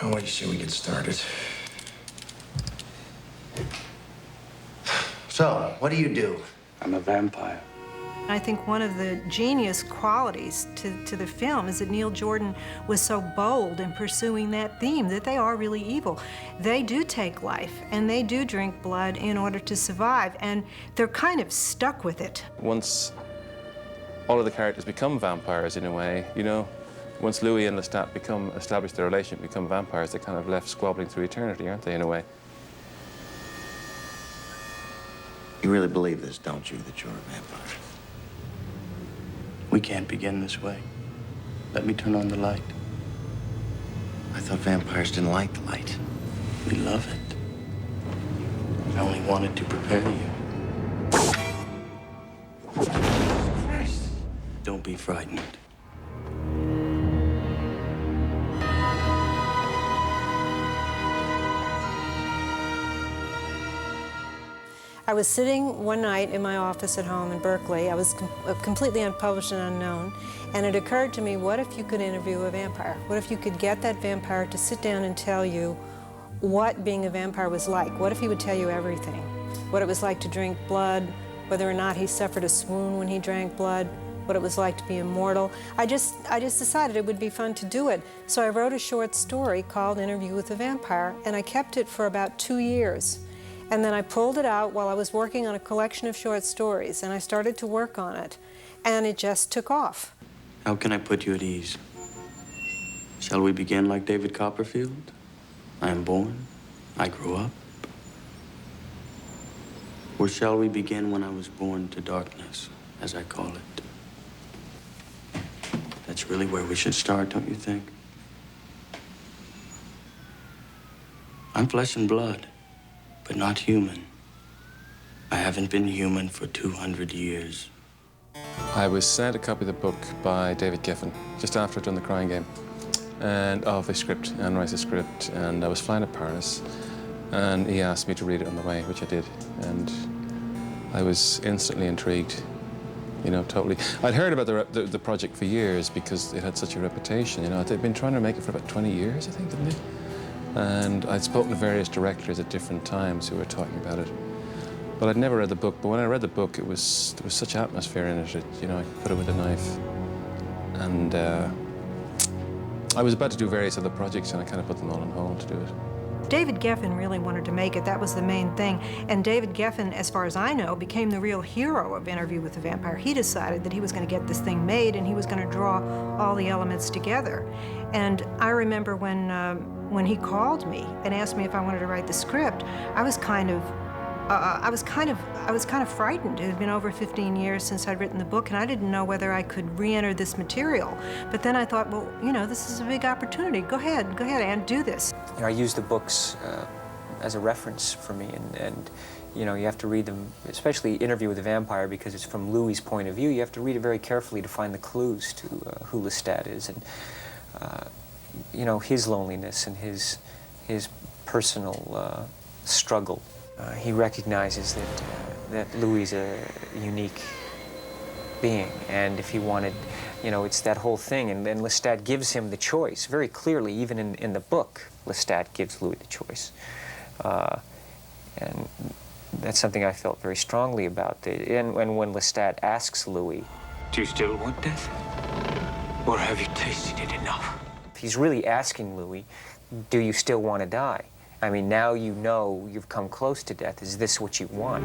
Oh, what do you say we get started? So, what do? I'm a vampire. I think one of the genius qualities to the film is that Neil Jordan was so bold in pursuing that theme, that they are really evil. They do take life, and they do drink blood in order to survive, and they're kind of stuck with it. Once all of the characters become vampires in a way, you know, once Louis and Lestat establish their relationship, become vampires, they're kind of left squabbling through eternity, aren't they, in a way? You really believe this, don't you, that you're a vampire? We can't begin this way. Let me turn on the light. I thought vampires didn't like the light. We love it. I only wanted to prepare you. Christ. Don't be frightened. I was sitting one night in my office at home in Berkeley. I was completely unpublished and unknown, and it occurred to me, what if you could interview a vampire? What if you could get that vampire to sit down and tell you what being a vampire was like? What if he would tell you everything? What it was like to drink blood, whether or not he suffered a swoon when he drank blood, what it was like to be immortal. I just decided it would be fun to do it. So I wrote a short story called Interview with a Vampire, and I kept it for about 2 years. And then I pulled it out while I was working on a collection of short stories, and I started to work on it, and it just took off. How can I put you at ease? Shall we begin like David Copperfield? I am born, I grew up. Or shall we begin when I was born to darkness, as I call it? That's really where we should start, don't you think? I'm flesh and blood, but not human. I haven't been human for 200 years. I was sent a copy of the book by David Geffen just after I'd done The Crying Game, and of the script, Anne Rice's script, and I was flying to Paris, and he asked me to read it on the way, which I did, and I was instantly intrigued, you know, totally. I'd heard about the project for years because it had such a reputation, you know. They'd been trying to make it for about 20 years, I think, didn't they? And I'd spoken to various directors at different times who were talking about it. But I'd never read the book, but when I read the book, there was such atmosphere in it, you know, I could put it with a knife. And I was about to do various other projects, and I kind of put them all on hold to do it. David Geffen really wanted to make it. That was the main thing. And David Geffen, as far as I know, became the real hero of Interview with the Vampire. He decided that he was going to get this thing made, and he was going to draw all the elements together. And I remember when he called me and asked me if I wanted to write the script, I was kind of frightened. It had been over 15 years since I'd written the book, and I didn't know whether I could re-enter this material. But then I thought, well, you know, this is a big opportunity. Go ahead, Anne, do this. You know, I use the books as a reference for me, and you know, you have to read them, especially Interview with the Vampire, because it's from Louis' point of view. You have to read it very carefully to find the clues to who Lestat is, and you know, his loneliness and his personal struggle. He recognizes that Louis is a unique being, and if he wanted, you know, it's that whole thing, and then Lestat gives him the choice, very clearly, even in the book, Lestat gives Louis the choice. And that's something I felt very strongly about. And when Lestat asks Louis, "Do you still want death? Or have you tasted it enough?" He's really asking Louis, do you still want to die? I mean, now you know you've come close to death. Is this what you want?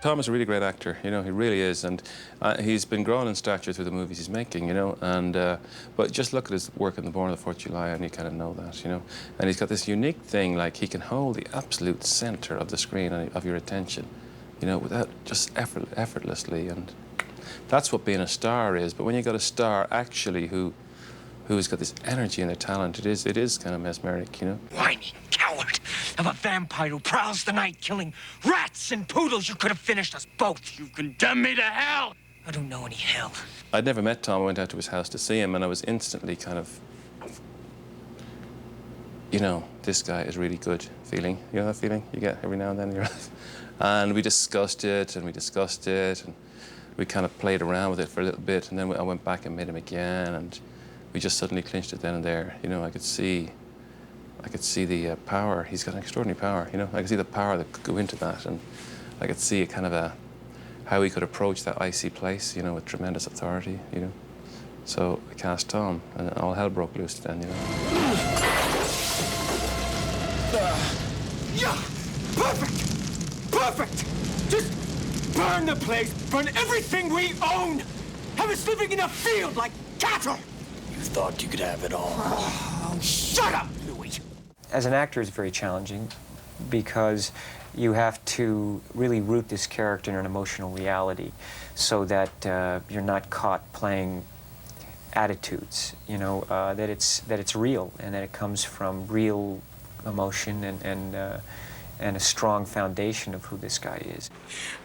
Tom is a really great actor, you know, he really is, and he's been growing in stature through the movies he's making, you know, and but just look at his work in The Born on the 4th of July and you kind of know that, you know, and he's got this unique thing, like he can hold the absolute center of the screen and of your attention, you know, without just effortlessly, and that's what being a star is. But when you got a star actually who's got this energy and a talent, it is kind of mesmeric, you know. Whiny coward of a vampire who prowls the night killing rats and poodles. You could have finished us both. You condemn me to hell. I don't know any hell. I'd never met Tom. I went out to his house to see him, and I was instantly kind of, you know, this guy is really good feeling. You know that feeling you get every now and then in your life? And we discussed it, and we kind of played around with it for a little bit, and then I went back and made him again, and we just suddenly clinched it then and there. You know, I could see the power. He's got an extraordinary power. You know, I could see the power that could go into that, and I could see a kind of how he could approach that icy place. You know, with tremendous authority. You know, so I cast Tom, and all hell broke loose then. You know. Yeah! Perfect! Perfect! Just burn the place, burn everything we own! Have us living in a field like cattle! You thought you could have it all. Oh, shut up, Louis! As an actor, it's very challenging because you have to really root this character in an emotional reality so that you're not caught playing attitudes, you know, that it's real and that it comes from real emotion and a strong foundation of who this guy is.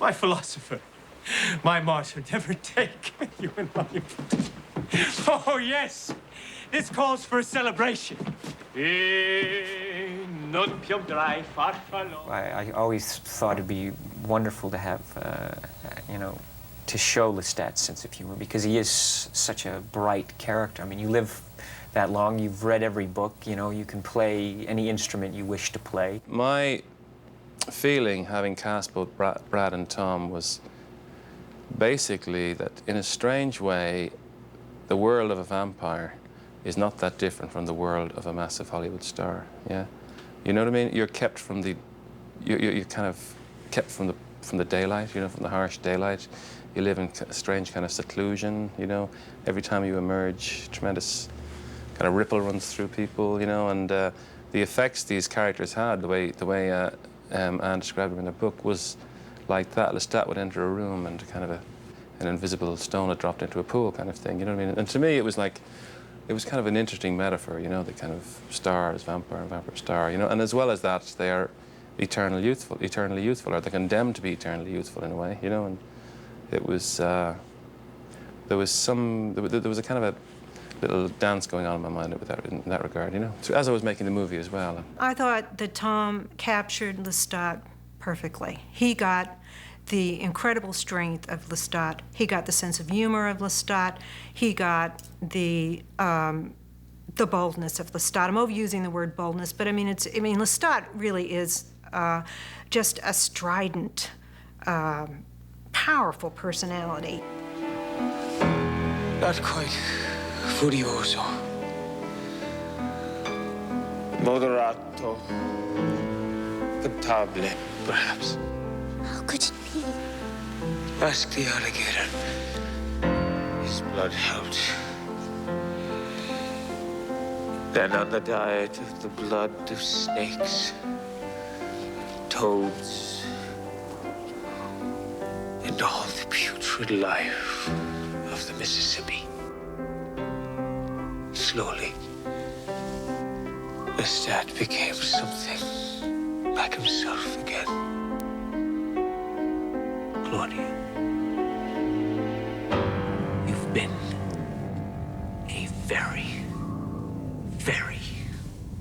My philosopher, my martyr, never take you in my... Oh, yes! This calls for a celebration. I always thought it'd be wonderful to have, you know, to show Lestat's sense of humor because he is such a bright character. I mean, you live that long, you've read every book, you know, you can play any instrument you wish to play. My feeling, having cast both Brad and Tom, was basically that in a strange way, the world of a vampire is not that different from the world of a massive Hollywood star, yeah? You know what I mean? You're kept from the, you're kind of kept from the daylight, you know, from the harsh daylight. You live in a strange kind of seclusion, you know? Every time you emerge, tremendous kind of ripple runs through people, you know? And the effects these characters had, the way Anne described them in the book, was like that. Lestat would enter a room and kind of an invisible stone had dropped into a pool kind of thing, you know what I mean? And to me, it was like, it was kind of an interesting metaphor, you know, the kind of star as vampire and vampire star, you know? And as well as that, they are eternally youthful, or they're condemned to be eternally youthful in a way, you know? And it was, there was a kind of a little dance going on in my mind in that regard, you know, as I was making the movie as well. I thought that Tom captured Lestat perfectly. He got the incredible strength of Lestat. He got the sense of humor of Lestat. He got the boldness of Lestat. I'm overusing the word boldness, but I mean, Lestat really is just a strident, powerful personality. Not quite furioso. Moderato. Cantabile, perhaps. How could it be? Ask the alligator. His blood helped. Then on the diet of the blood of snakes, toads, and all the putrid life of the Mississippi. Slowly, Lestat became something like himself again. Claudia, you've been a very, very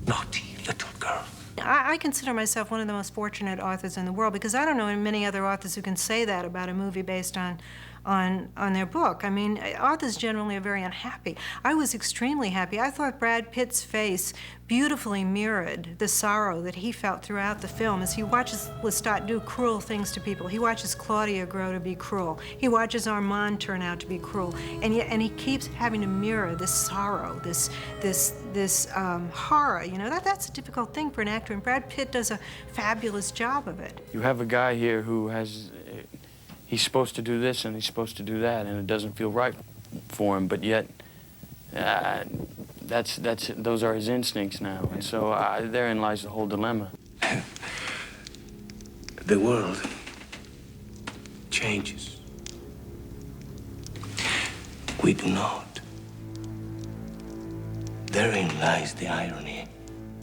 naughty little girl. I consider myself one of the most fortunate authors in the world because I don't know many other authors who can say that about a movie based on their book. I mean, authors generally are very unhappy. I was extremely happy. I thought Brad Pitt's face beautifully mirrored the sorrow that he felt throughout the film as he watches Lestat do cruel things to people. He watches Claudia grow to be cruel. He watches Armand turn out to be cruel. And he keeps having to mirror this sorrow, this horror. You know, that's a difficult thing for an actor, and Brad Pitt does a fabulous job of it. You have a guy here who has, he's supposed to do this and he's supposed to do that, and it doesn't feel right for him, but yet those are his instincts now, and so therein lies the whole dilemma. The world changes. We do not. Therein lies the irony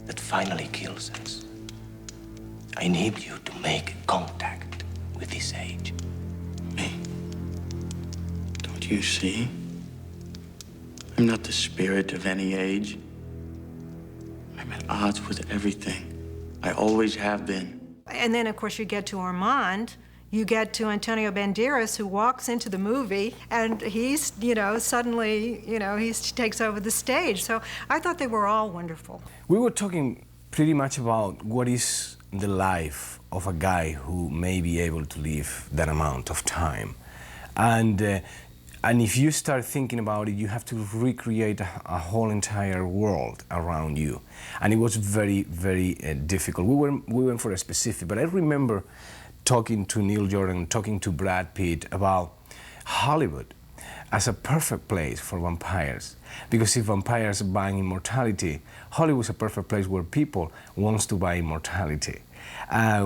that finally kills us. I need you to make contact with this age. Me? Don't you see? I'm not the spirit of any age. I'm at odds with everything. I always have been. And then, of course, you get to Armand, you get to Antonio Banderas, who walks into the movie, and he's, suddenly, he takes over the stage. So I thought they were all wonderful. We were talking pretty much about what is the life of a guy who may be able to live that amount of time. And if you start thinking about it, you have to recreate a whole entire world around you. And it was very, very difficult. We went for a specific, but I remember talking to Neil Jordan, talking to Brad Pitt about Hollywood as a perfect place for vampires. Because if vampires are buying immortality, Hollywood's a perfect place where people wants to buy immortality,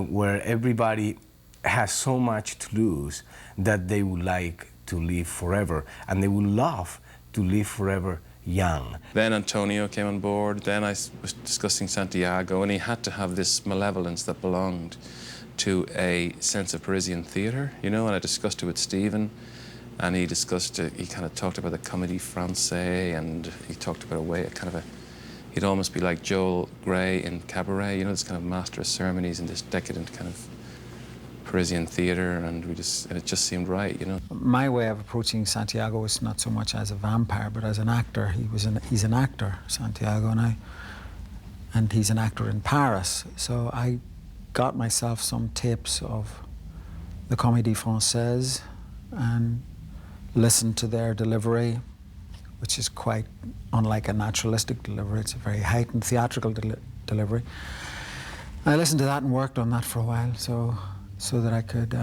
where everybody has so much to lose that they would like to live forever, and they would love to live forever young. Then Antonio came on board, then I was discussing Santiago, and he had to have this malevolence that belonged to a sense of Parisian theatre, and I discussed it with Stephen, and he discussed it, he kind of talked about the Comédie Française, and he talked about he'd almost be like Joel Grey in Cabaret, this kind of master of ceremonies in this decadent kind of Parisian theatre, and it just seemed right, My way of approaching Santiago was not so much as a vampire, but as an actor. He's an actor, Santiago, and he's an actor in Paris. So I got myself some tapes of the Comédie Française and listened to their delivery, which is quite unlike a naturalistic delivery. It's a very heightened theatrical delivery. I listened to that and worked on that for a while, so that I could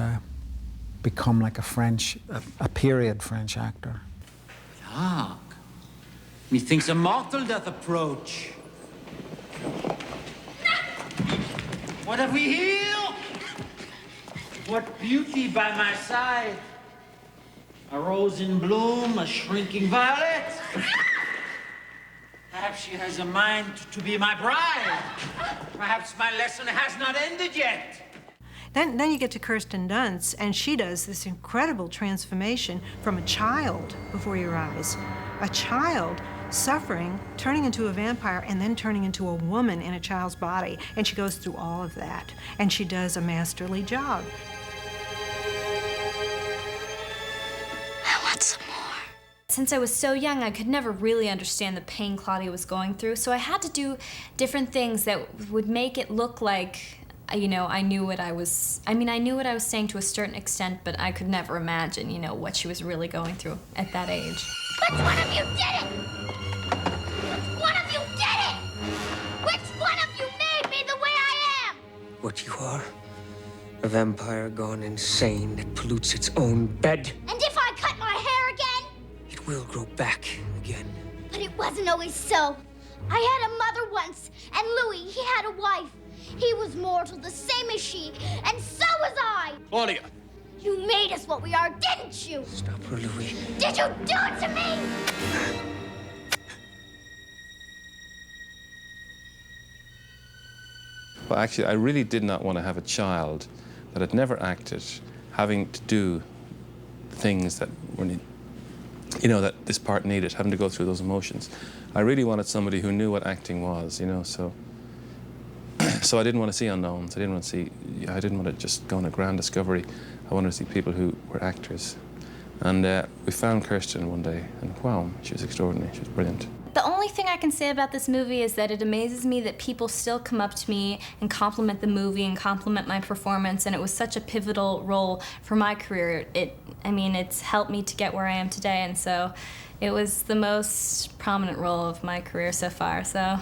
become like a period French actor. Hark! Methinks a mortal doth approach. What have we here? What beauty by my side? A rose in bloom, a shrinking violet. Perhaps she has a mind to be my bride. Perhaps my lesson has not ended yet. Then you get to Kirsten Dunst, and she does this incredible transformation from a child before your eyes. A child suffering, turning into a vampire, and then turning into a woman in a child's body. And she goes through all of that, and she does a masterly job. I want some more. Since I was so young, I could never really understand the pain Claudia was going through, so I had to do different things that would make it look like, I knew what I was, I knew what I was saying to a certain extent, but I could never imagine, what she was really going through at that age. Which one of you did it? Which one of you did it? Which one of you made me the way I am? What you are? A vampire gone insane that pollutes its own bed. And if I cut my hair again? It will grow back again. But it wasn't always so. I had a mother once, and Louis, he had a wife. He was mortal, the same as she, and so was I. Claudia! You made us what we are, didn't you? Stop her, Louis. Did you do it to me? Well, actually, I really did not want to have a child that had never acted, having to do things that were, that this part needed, having to go through those emotions. I really wanted somebody who knew what acting was, so I didn't want to see unknowns. I didn't want to just go on a grand discovery. I wanted to see people who were actors. And we found Kirsten one day, and wow, she was extraordinary. She was brilliant. The only thing I can say about this movie is that it amazes me that people still come up to me and compliment the movie and compliment my performance, and it was such a pivotal role for my career. It's helped me to get where I am today, and so it was the most prominent role of my career so far, so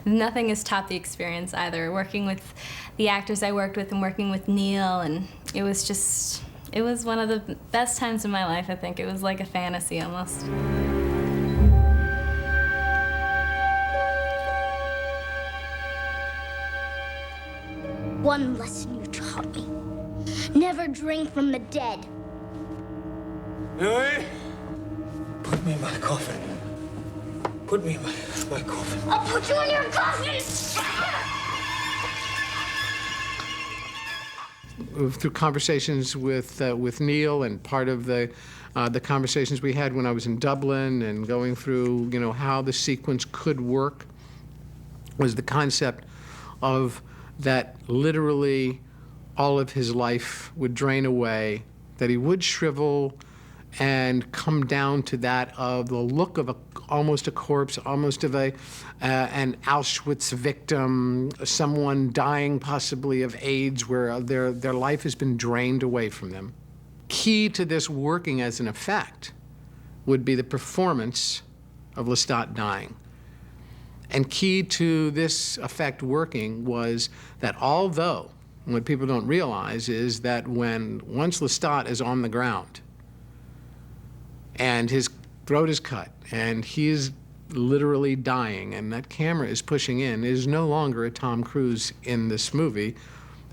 nothing has topped the experience either. Working with the actors I worked with and working with Neil, and it was one of the best times of my life, I think. It was like a fantasy almost. One lesson you taught me. Never drink from the dead. Louis? Put me in my coffin. Put me in my coffin. I'll put you in your coffin! Through conversations with Neil, and part of the conversations we had when I was in Dublin, and going through how the sequence could work, was the concept of that literally all of his life would drain away, that he would shrivel and come down to that of the look of almost a corpse, almost of an Auschwitz victim, someone dying possibly of AIDS, where their life has been drained away from them. Key to this working as an effect would be the performance of Lestat dying. And key to this effect working was that although, what people don't realize is that once Lestat is on the ground, and his throat is cut, and he is literally dying, and that camera is pushing in, it is no longer a Tom Cruise in this movie.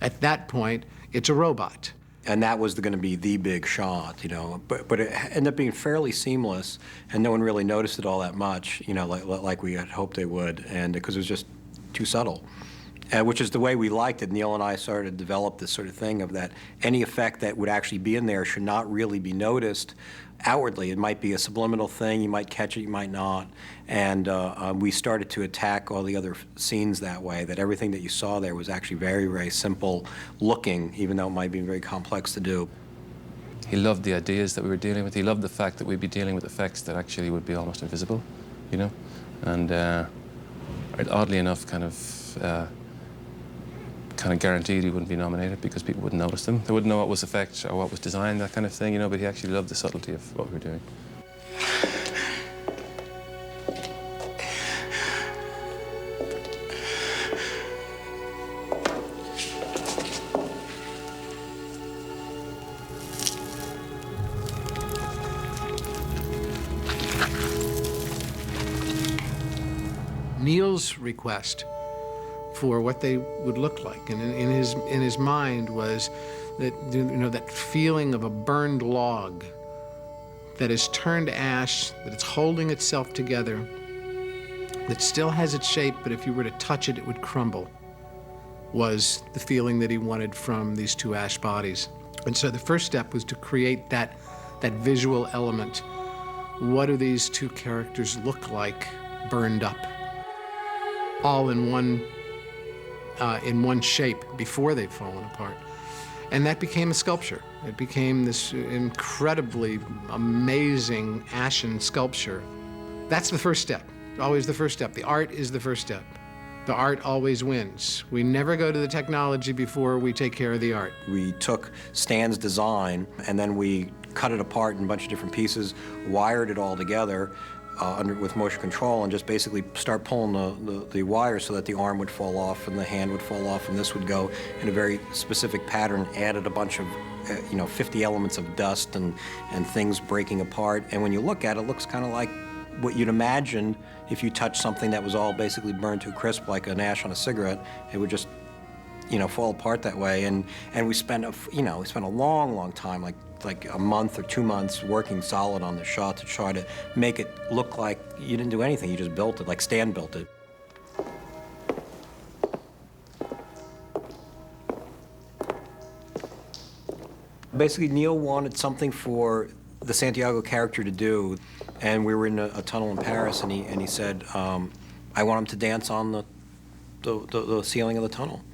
At that point, it's a robot. And that was going to be the big shot, you know. But it ended up being fairly seamless, and no one really noticed it all that much, you know, like we had hoped they would, and because it was just too subtle. Which is the way we liked it. Neil and I started to develop this sort of thing of that any effect that would actually be in there should not really be noticed outwardly. It might be a subliminal thing. You might catch it, you might not. And we started to attack all the other scenes that way, that everything that you saw there was actually very, very simple looking, even though it might be very complex to do. He loved the ideas that we were dealing with. He loved the fact that we'd be dealing with effects that actually would be almost invisible, you know? And oddly enough, kind of guaranteed he wouldn't be nominated because people wouldn't notice them. They wouldn't know what was effect or what was design, that kind of thing, you know, but he actually loved the subtlety of what we were doing. Neil's request for what they would look like, and in his mind was that, you know, that feeling of a burned log that is turned to ash, that it's holding itself together, that still has its shape, but if you were to touch it, it would crumble, was the feeling that he wanted from these two ash bodies. And so the first step was to create that visual element. What do these two characters look like burned up? All in one shape before they've fallen apart. And that became a sculpture. It became this incredibly amazing ashen sculpture. That's the first step, always the first step. The art is the first step. The art always wins. We never go to the technology before we take care of the art. We took Stan's design and then we cut it apart in a bunch of different pieces, wired it all together, with motion control, and just basically start pulling the wires so that the arm would fall off and the hand would fall off and this would go in a very specific pattern, added a bunch of 50 elements of dust and things breaking apart. And when you look at it, it looks kind of like what you'd imagine if you touched something that was all basically burned to a crisp, like an ash on a cigarette. It would just, fall apart that way. And we spent a long time, like a month or 2 months working solid on the shot to try to make it look like you didn't do anything, you just built it, like Stan built it. Basically, Neil wanted something for the Santiago character to do, and we were in a tunnel in Paris, and he said, I want him to dance on the ceiling of the tunnel.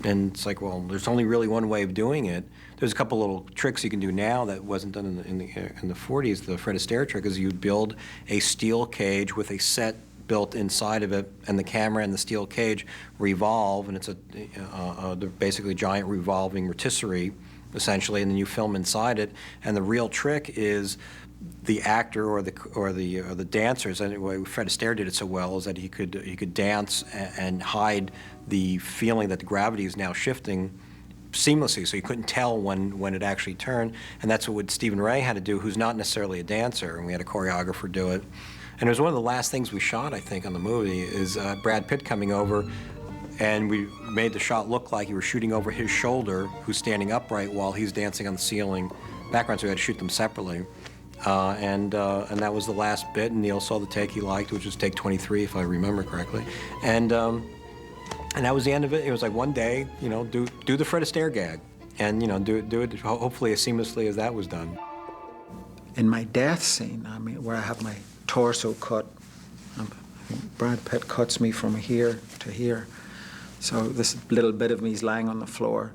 And it's like, well, there's only really one way of doing it. There's a couple little tricks you can do now that wasn't done in the 40s. The Fred Astaire trick is you'd build a steel cage with a set built inside of it, and the camera and the steel cage revolve, and it's they're basically giant revolving rotisserie, essentially, and then you film inside it. And the real trick is the actor or the dancers. Anyway, Fred Astaire did it so well is that he could dance and hide the feeling that the gravity is now shifting seamlessly, so you couldn't tell when it actually turned. And that's what Stephen Ray had to do, who's not necessarily a dancer, and we had a choreographer do it. And it was one of the last things we shot, I think, on the movie, is Brad Pitt coming over, and we made the shot look like you were shooting over his shoulder, who's standing upright while he's dancing on the ceiling background, so we had to shoot them separately. And that was the last bit, and Neil saw the take he liked, which was take 23, if I remember correctly. And that was the end of it. It was like one day, do the Fred Astaire gag, and do it hopefully as seamlessly as that was done. In my death scene, where I have my torso cut, Brad Pitt cuts me from here to here. So this little bit of me is lying on the floor.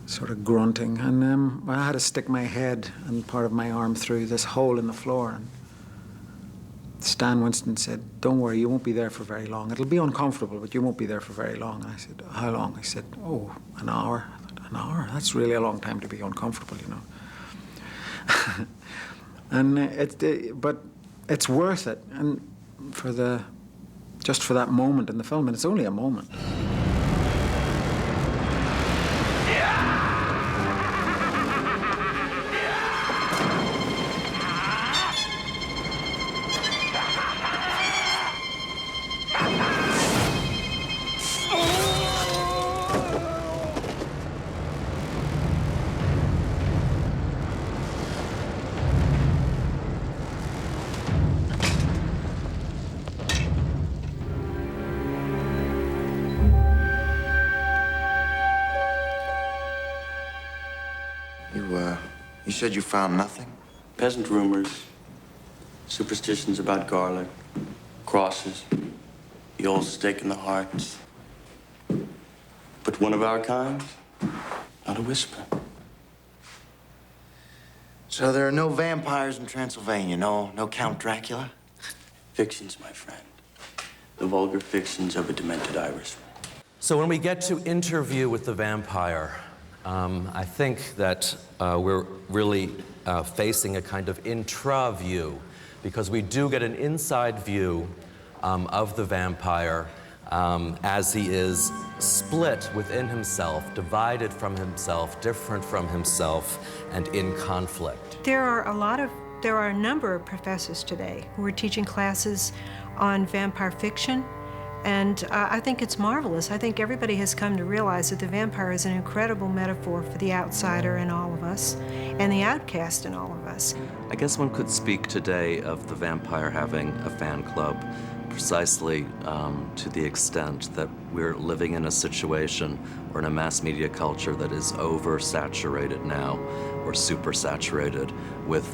sort of grunting, and I had to stick my head and part of my arm through this hole in the floor. And Stan Winston said, "Don't worry, you won't be there for very long. It'll be uncomfortable, but you won't be there for very long." And I said, "How long?" He said, "Oh, an hour." I thought, "An hour? That's really a long time to be uncomfortable, you know." And but it's worth it, and just for that moment in the film, and it's only a moment. You said you found nothing? Peasant rumors, superstitions about garlic, crosses, the old stake in the heart. But one of our kind, not a whisper. So there are no vampires in Transylvania, no Count Dracula? Fictions, my friend. The vulgar fictions of a demented Irishman. So when we get to Interview with the Vampire, I think that we're really facing a kind of intra-view, because we do get an inside view of the vampire as he is split within himself, divided from himself, different from himself, and in conflict. There are a number of professors today who are teaching classes on vampire fiction. And I think it's marvelous. I think everybody has come to realize that the vampire is an incredible metaphor for the outsider in all of us and the outcast in all of us. I guess one could speak today of the vampire having a fan club precisely to the extent that we're living in a situation or in a mass media culture that is oversaturated now, or supersaturated with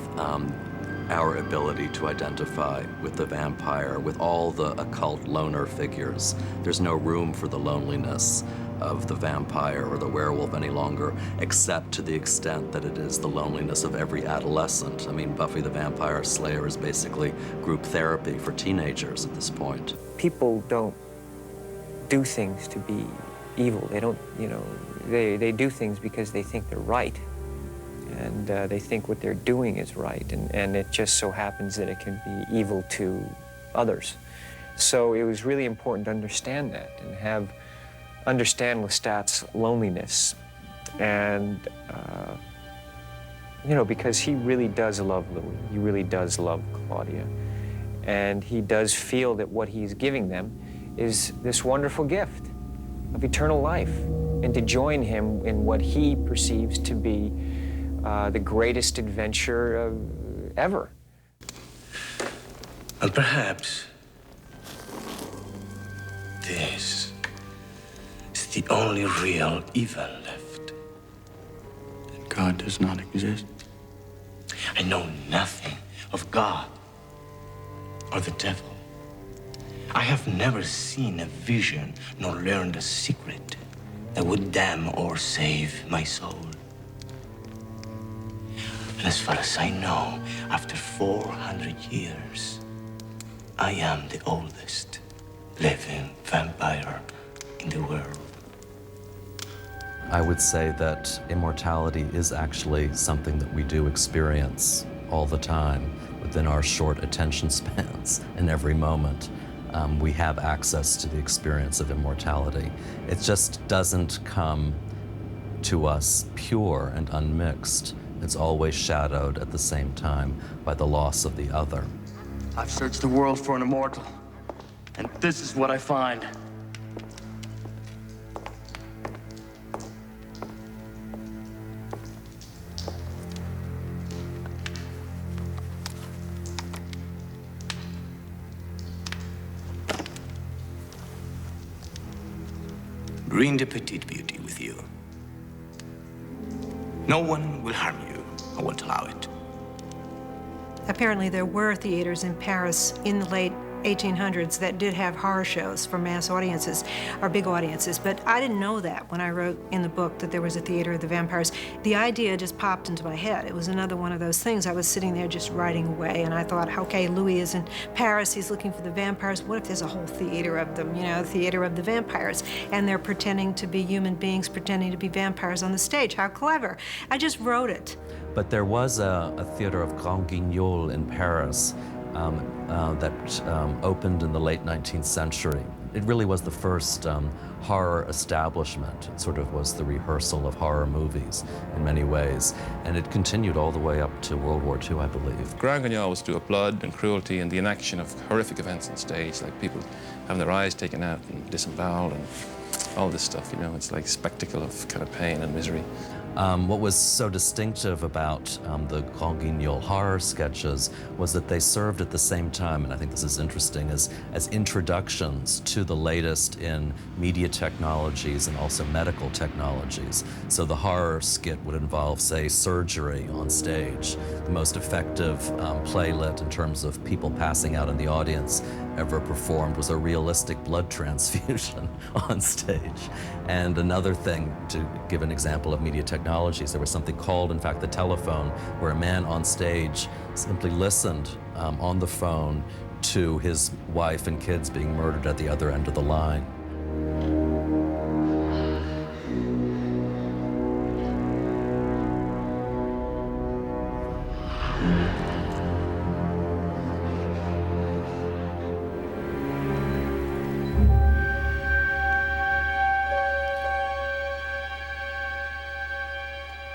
our ability to identify with the vampire, with all the occult loner figures. There's no room for the loneliness of the vampire or the werewolf any longer, except to the extent that it is the loneliness of every adolescent. I mean, Buffy the Vampire Slayer is basically group therapy for teenagers at this point. People don't do things to be evil. They don't, you know, they do things because they think they're right. And they think what they're doing is right, and it just so happens that it can be evil to others. So it was really important to understand that and understand Lestat's loneliness. And, you know, because he really does love Louis, he really does love Claudia. And he does feel that what he's giving them is this wonderful gift of eternal life, and to join him in what he perceives to be the greatest adventure ever. And perhaps this is the only real evil left. That God does not exist. I know nothing of God or the devil. I have never seen a vision nor learned a secret that would damn or save my soul. And as far as I know, after 400 years, I am the oldest living vampire in the world. I would say that immortality is actually something that we do experience all the time within our short attention spans in every moment. We have access to the experience of immortality. It just doesn't come to us pure and unmixed. It's always shadowed at the same time by the loss of the other. I've searched the world for an immortal, and this is what I find. Bring the petite beauty with you. No one will harm you. I won't allow it. Apparently there were theaters in Paris in the late 1800s that did have horror shows for mass audiences, or big audiences, but I didn't know that when I wrote in the book that there was a theater of the vampires. The idea just popped into my head. It was another one of those things. I was sitting there just writing away, and I thought, okay, Louis is in Paris, he's looking for the vampires. What if there's a whole theater of them, you know, theater of the vampires, and they're pretending to be human beings, pretending to be vampires on the stage? How clever. I just wrote it. But there was a theater of Grand Guignol in Paris that opened in the late 19th century. It really was the first horror establishment. It sort of was the rehearsal of horror movies in many ways. And it continued all the way up to World War II, I believe. Grand Guignol was to do with blood and cruelty and the enaction of horrific events on stage, like people having their eyes taken out and disemboweled and all this stuff, you know. It's like spectacle of kind of pain and misery. What was so distinctive about the Grand Guignol horror sketches was that they served at the same time, and I think this is interesting, as introductions to the latest in media technologies and also medical technologies. So the horror skit would involve, say, surgery on stage. The most effective playlet in terms of people passing out in the audience ever performed was a realistic blood transfusion on stage. And another thing, to give an example of media technologies, there was something called, in fact, the telephone, where a man on stage simply listened on the phone to his wife and kids being murdered at the other end of the line.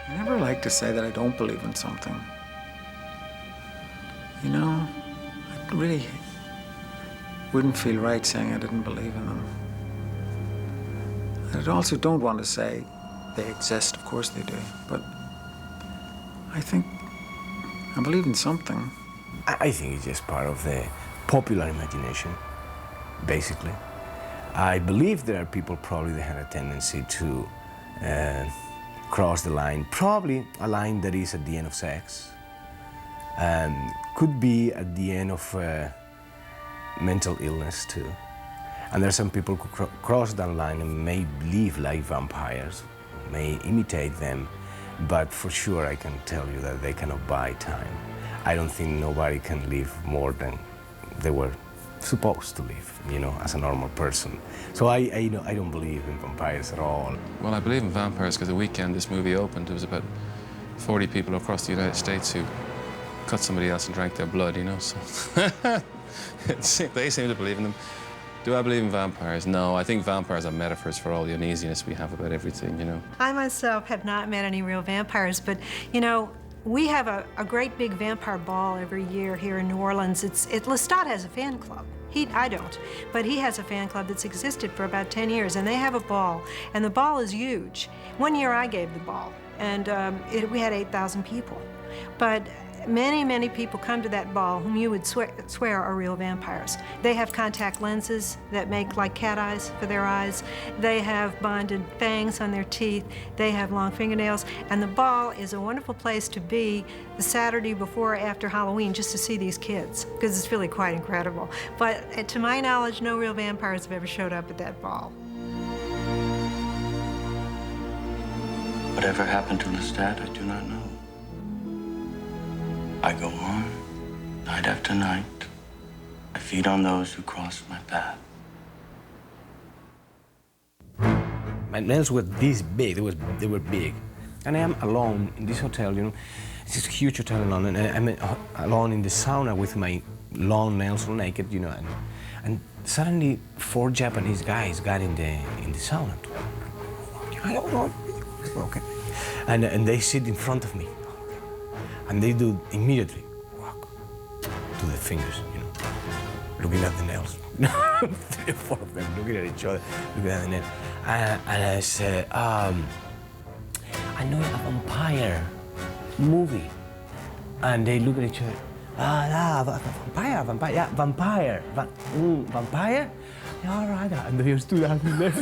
I never like to say that I don't believe in something. You know, I really wouldn't feel right saying I didn't believe in them. And I also don't want to say they exist, of course they do, but I think I believe in something. I think it's just part of the popular imagination, basically. I believe there are people probably that had a tendency to cross the line, probably a line that is at the end of sex, could be at the end of mental illness too. And there are some people who cross that line and may live like vampires, may imitate them, but for sure I can tell you that they cannot buy time. I don't think nobody can live more than they were supposed to live, you know, as a normal person. So I don't believe in vampires at all. Well, I believe in vampires because the weekend this movie opened, there was about 40 people across the United States who cut somebody else and drank their blood, you know, so they seem to believe in them. Do I believe in vampires? No, I think vampires are metaphors for all the uneasiness we have about everything, you know. I myself have not met any real vampires, but, you know, we have a great big vampire ball every year here in New Orleans. Lestat has a fan club. I don't, but he has a fan club that's existed for about 10 years, and they have a ball, and the ball is huge. One year I gave the ball, and we had 8,000 people. But many, many people come to that ball whom you would swear are real vampires. They have contact lenses that make like cat eyes for their eyes. They have bonded fangs on their teeth. They have long fingernails. And the ball is a wonderful place to be the Saturday before or after Halloween just to see these kids, because it's really quite incredible. But to my knowledge, no real vampires have ever showed up at that ball. Whatever happened to Lestat, I do not know. I go on, night after night. I feed on those who cross my path. My nails were this big, they were big. And I am alone in this hotel, you know. It's this huge hotel in London, and I'm alone in the sauna with my long nails all naked, you know. And suddenly 4 Japanese guys got in the sauna. Okay. And they sit in front of me. And they do immediately walk to the fingers, you know, looking at the nails. 3 or 4 of them looking at each other, looking at the nails. And I said, I know a vampire movie. And they look at each other. Vampire, yeah, vampire. Vampire? Yeah, all right. And they stood up and left.